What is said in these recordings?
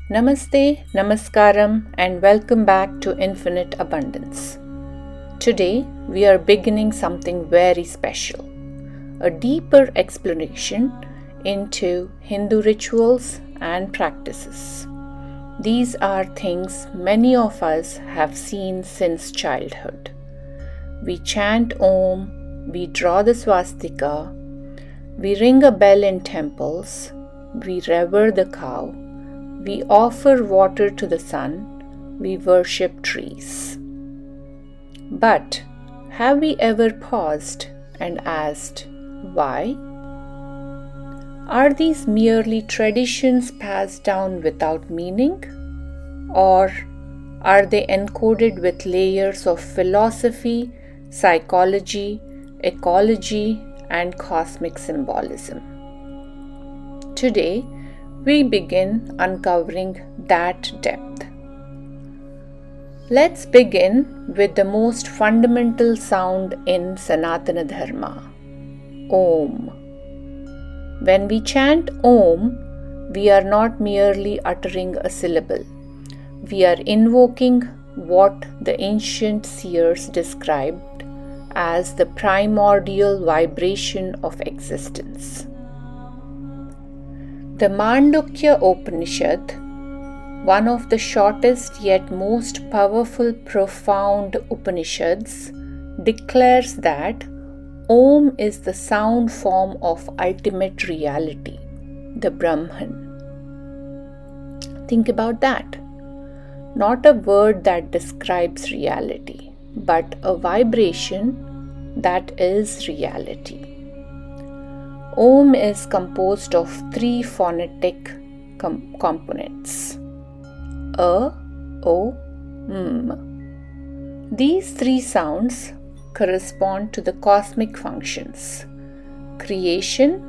Namaste, Namaskaram, and welcome back to Infinite Abundance. Today, we are beginning something very special, a deeper exploration into Hindu rituals and practices. These are things many of us have seen since childhood. We chant Om, we draw the swastika, we ring a bell in temples, we revere the cow, we offer water to the sun, we worship trees. But have we ever paused and asked, why? Are these merely traditions passed down without meaning? Or are they encoded with layers of philosophy, psychology, ecology, and cosmic symbolism? Today, we begin uncovering that depth. Let's begin with the most fundamental sound in Sanatana Dharma, Om. When we chant Om, we are not merely uttering a syllable. We are invoking what the ancient seers described as the primordial vibration of existence. The Mandukya Upanishad, one of the shortest yet most powerful, profound Upanishads, declares that Om is the sound form of ultimate reality, the Brahman. Think about that. Not a word that describes reality, but a vibration that is reality. Om is composed of three phonetic components: A, O, M. These three sounds correspond to the cosmic functions: creation,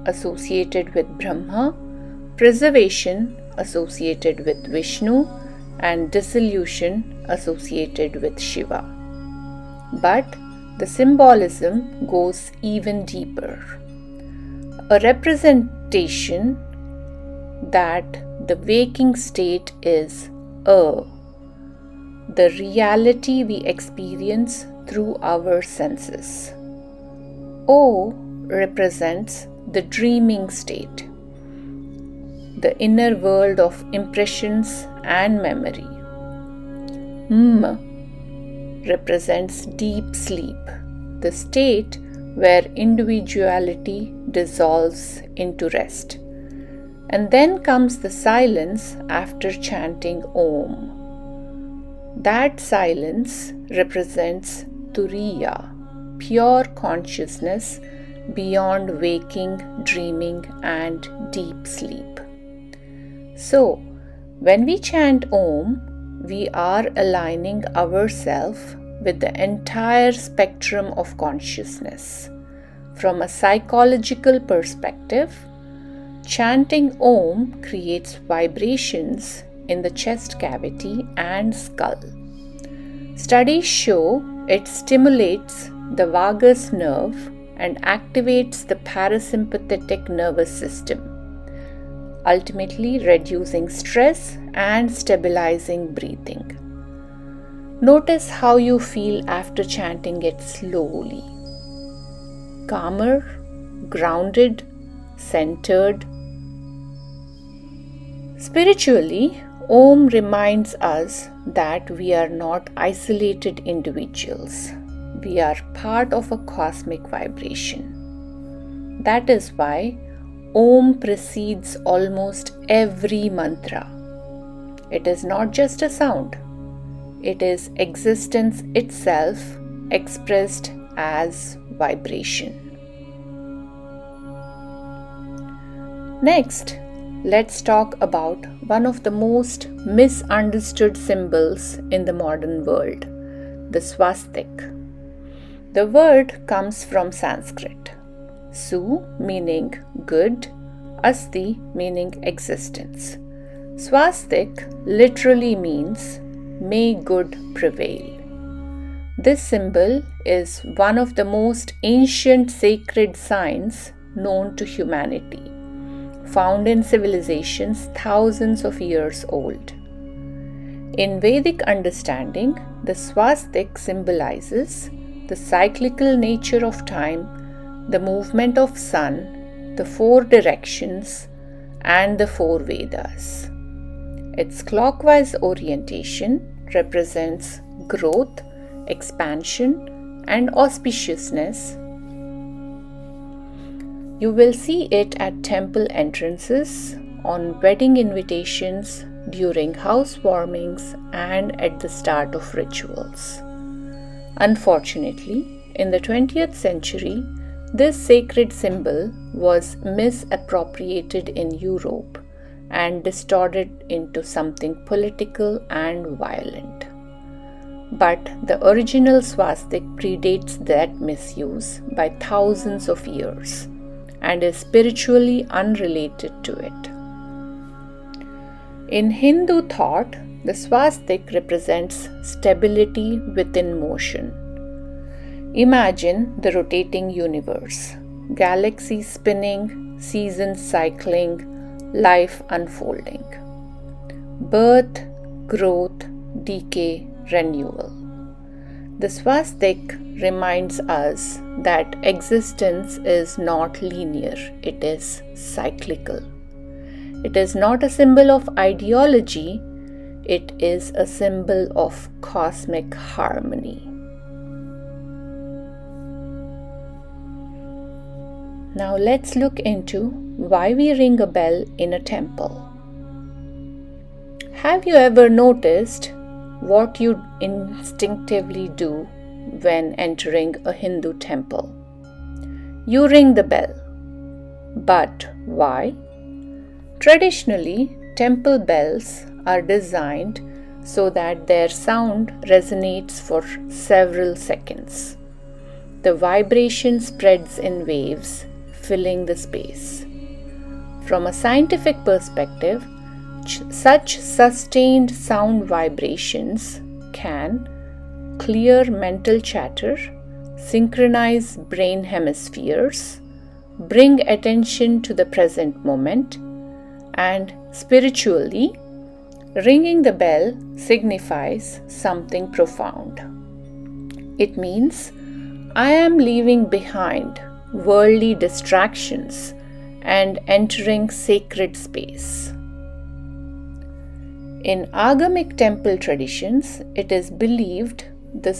associated with Brahma; preservation, associated with Vishnu; and dissolution, associated with Shiva. But the symbolism goes even deeper. A representation that the waking state is the reality we experience through our senses. O represents the dreaming state, the inner world of impressions and memory. M represents deep sleep, the state where individuality dissolves into rest. And then comes the silence after chanting Om. That silence represents Turiya, pure consciousness beyond waking, dreaming, and deep sleep. So, when we chant Om, we are aligning ourselves with the entire spectrum of consciousness. From a psychological perspective, chanting Om creates vibrations in the chest cavity and skull. Studies show it stimulates the vagus nerve and activates the parasympathetic nervous system, ultimately reducing stress and stabilizing breathing. Notice how you feel after chanting it slowly. Calmer, grounded, centered. Spiritually, Om reminds us that we are not isolated individuals. We are part of a cosmic vibration. That is why Om precedes almost every mantra. It is not just a sound. It is existence itself expressed as vibration. Next, let's talk about one of the most misunderstood symbols in the modern world, the swastika. The word comes from Sanskrit. Su meaning good, Asti meaning existence. Swastika literally means may good prevail. This symbol is one of the most ancient sacred signs known to humanity. found in civilizations thousands of years old. In Vedic understanding, the swastik symbolizes the cyclical nature of time, the movement of sun, the four directions, and the four Vedas. Its clockwise orientation represents growth, expansion, and auspiciousness. You will see it at temple entrances, on wedding invitations, during housewarmings, and at the start of rituals. Unfortunately, in the 20th century, this sacred symbol was misappropriated in Europe and distorted into something political and violent. But the original swastik predates that misuse by thousands of years and is spiritually unrelated to it. In Hindu thought, the swastik represents stability within motion. Imagine the rotating universe, galaxies spinning, seasons cycling, life unfolding. Birth, growth, decay, renewal. The swastik reminds us that existence is not linear, it is cyclical. It is not a symbol of ideology, it is a symbol of cosmic harmony. Now let's look into why we ring a bell in a temple. Have you ever noticed what you instinctively do when entering a Hindu temple? You ring the bell. But why? Traditionally, temple bells are designed so that their sound resonates for several seconds. The vibration spreads in waves, filling the space. From a scientific perspective, such sustained sound vibrations can clear mental chatter, synchronize brain hemispheres, bring attention to the present moment, and spiritually, ringing the bell signifies something profound. It means I am leaving behind worldly distractions and entering sacred space. In Agamic temple traditions, it is believed the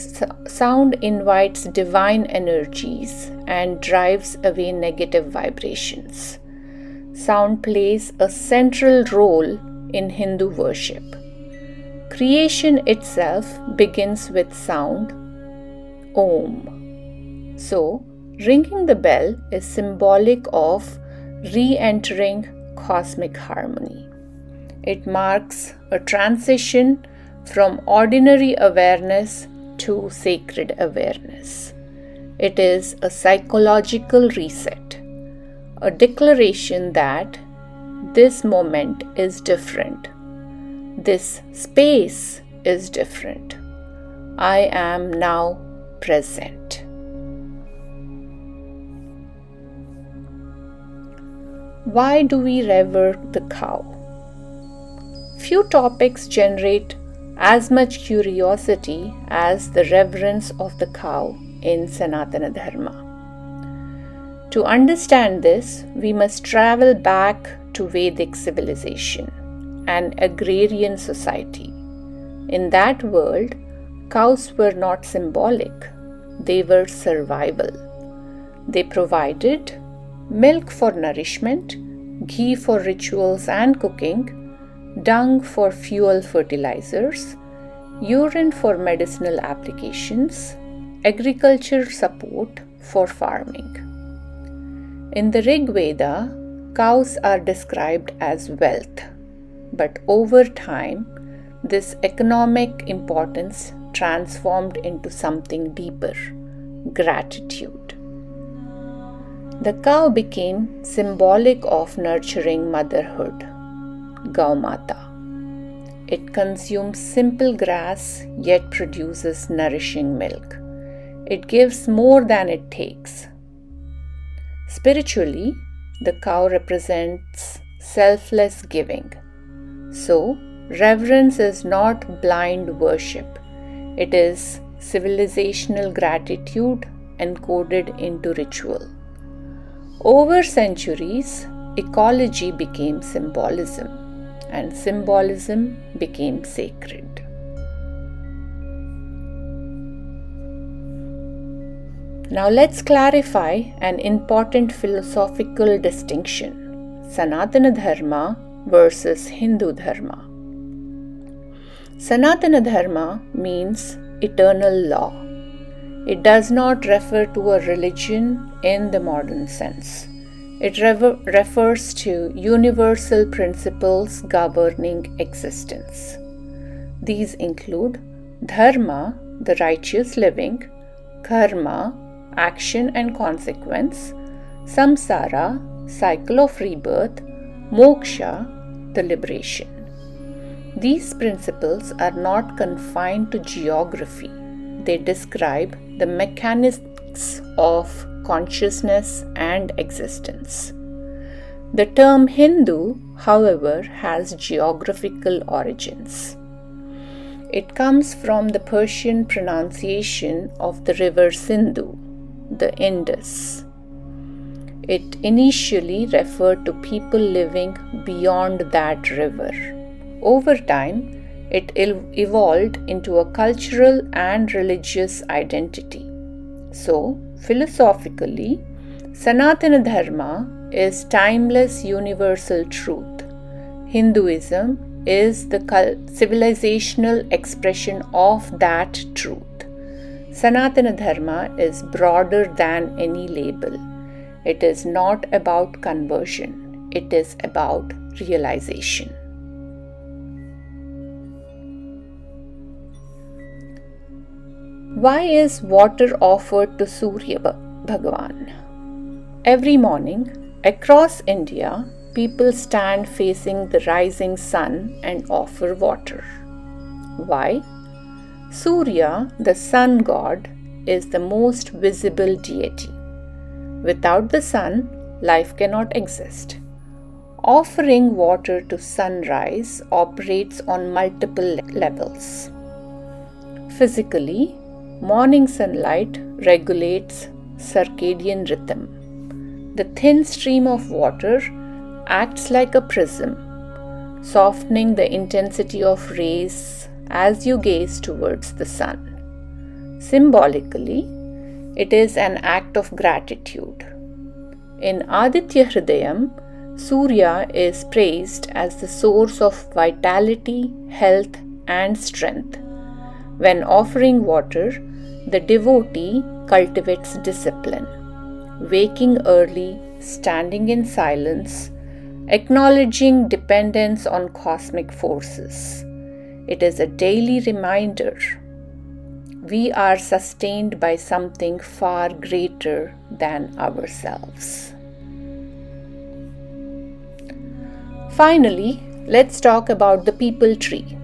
sound invites divine energies and drives away negative vibrations. Sound plays a central role in Hindu worship. Creation itself begins with sound, Om. So, ringing the bell is symbolic of re-entering cosmic harmony. It marks a transition from ordinary awareness to sacred awareness. It is a psychological reset, a declaration that this moment is different. This space is different. I am now present. Why do we revere the cow? Few topics generate as much curiosity as the reverence of the cow in Sanatana Dharma. To understand this, we must travel back to Vedic civilization, an agrarian society. In that world, cows were not symbolic, they were survival. They provided milk for nourishment, ghee for rituals and cooking, dung for fuel fertilizers, urine for medicinal applications, agriculture support for farming. In the Rig Veda, cows are described as wealth, but over time, this economic importance transformed into something deeper, gratitude. The cow became symbolic of nurturing motherhood, Gaumata. It consumes simple grass yet produces nourishing milk. It gives more than it takes. Spiritually, the cow represents selfless giving. So, reverence is not blind worship. It is civilizational gratitude encoded into ritual. Over centuries, ecology became symbolism, and symbolism became sacred. Now let's clarify an important philosophical distinction: Sanatana Dharma versus Hindu Dharma. Sanatana Dharma means eternal law. It does not refer to a religion in the modern sense. It refers to universal principles governing existence. These include dharma, the righteous living; karma, action and consequence; samsara, cycle of rebirth; moksha, the liberation. These principles are not confined to geography. They describe the mechanics of consciousness and existence. The term Hindu, however, has geographical origins. It comes from the Persian pronunciation of the river Sindhu, the Indus. It initially referred to people living beyond that river. Over time, it evolved into a cultural and religious identity. So, philosophically, Sanatana Dharma is timeless universal truth. Hinduism is the civilizational expression of that truth. Sanatana Dharma is broader than any label. It is not about conversion. It is about realization. Why is water offered to Surya Bhagavan? Every morning, across India, people stand facing the rising sun and offer water. Why? Surya, the sun god, is the most visible deity. Without the sun, life cannot exist. Offering water to sunrise operates on multiple levels. Physically, morning sunlight regulates circadian rhythm. The thin stream of water acts like a prism, softening the intensity of rays as you gaze towards the sun. Symbolically, it is an act of gratitude. In Aditya Hridayam, Surya is praised as the source of vitality, health, and strength. When offering water, the devotee cultivates discipline, waking early, standing in silence, acknowledging dependence on cosmic forces. It is a daily reminder we are sustained by something far greater than ourselves. Finally, let's talk about the peepal tree.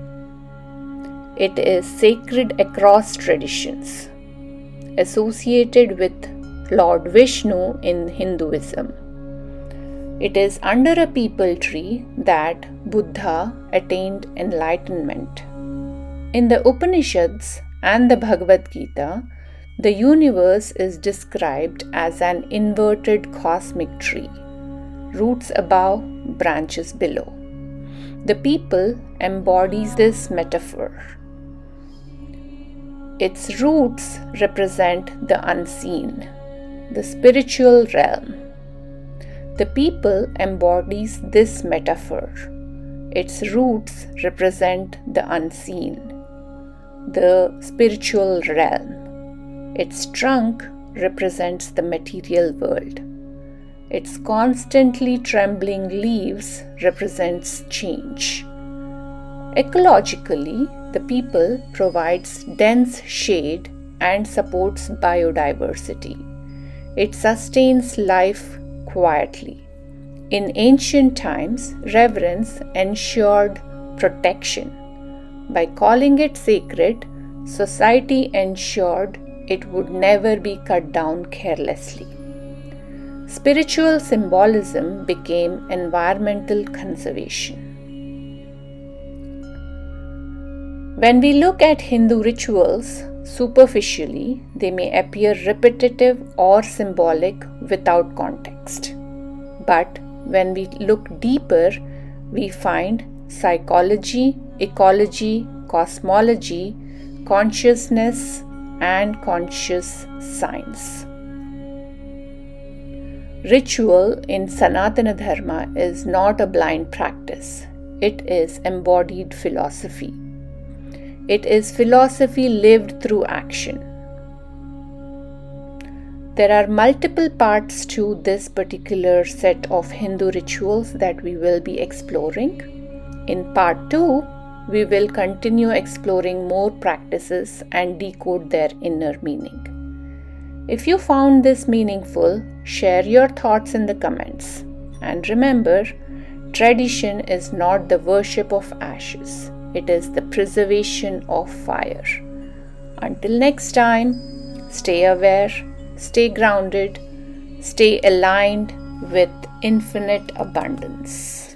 It is sacred across traditions, associated with Lord Vishnu in Hinduism. It is under a peepal tree that Buddha attained enlightenment. In the Upanishads and the Bhagavad Gita, the universe is described as an inverted cosmic tree, roots above, branches below. The peepal embodies this metaphor. Its roots represent the unseen, the spiritual realm. The peepal embodies this metaphor. Its roots represent the unseen, the spiritual realm. Its trunk represents the material world. Its constantly trembling leaves represents change. Ecologically, the peepal provides dense shade and supports biodiversity. It sustains life quietly. In ancient times, reverence ensured protection. By calling it sacred, society ensured it would never be cut down carelessly. spiritual symbolism became environmental conservation. When we look at Hindu rituals, superficially, they may appear repetitive or symbolic without context. But when we look deeper, we find psychology, ecology, cosmology, consciousness, and conscious science. Ritual in Sanatana Dharma is not a blind practice. It is embodied philosophy. It is philosophy lived through action. There are multiple parts to this particular set of Hindu rituals that we will be exploring. In part 2, we will continue exploring more practices and decode their inner meaning. If you found this meaningful, share your thoughts in the comments. And remember, tradition is not the worship of ashes. It is the preservation of fire. Until next time, stay aware, stay grounded, stay aligned with infinite abundance.